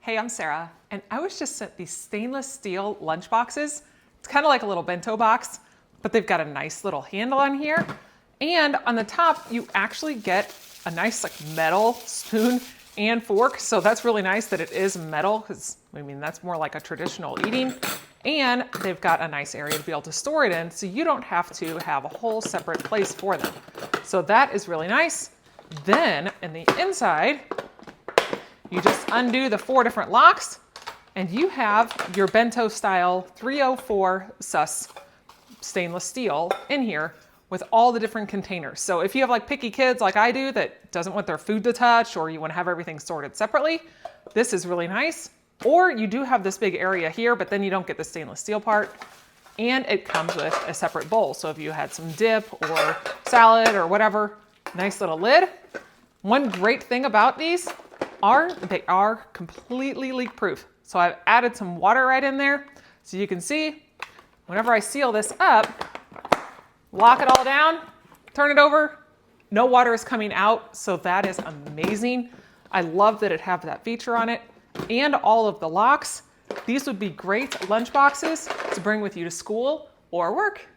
Hey, I'm Sarah, and I was just sent these stainless steel lunch boxes. It's kind of like a little bento box, but they've got a nice little handle on here. And on the top, you actually get a nice metal spoon and fork. So that's really nice that it is metal, because I mean, that's more like a traditional eating. And they've got a nice area to be able to store it in, so you don't have to have a whole separate place for them. So that is really nice. Then in the inside, you just undo the 4 different locks and you have your bento style 304 sus stainless steel in here with all the different containers. So if you have like picky kids like I do that doesn't want their food to touch, or you want to have everything sorted separately, this is really nice. Or you do have this big area here, but then you don't get the stainless steel part. And it comes with a separate bowl. So if you had some dip or salad or whatever, nice little lid. One great thing about these they are completely leak proof. So I've added some water right in there. So you can see whenever I seal this up, lock it all down, turn it over, no water is coming out. So that is amazing. I love that it has that feature on it and all of the locks. These would be great lunch boxes to bring with you to school or work.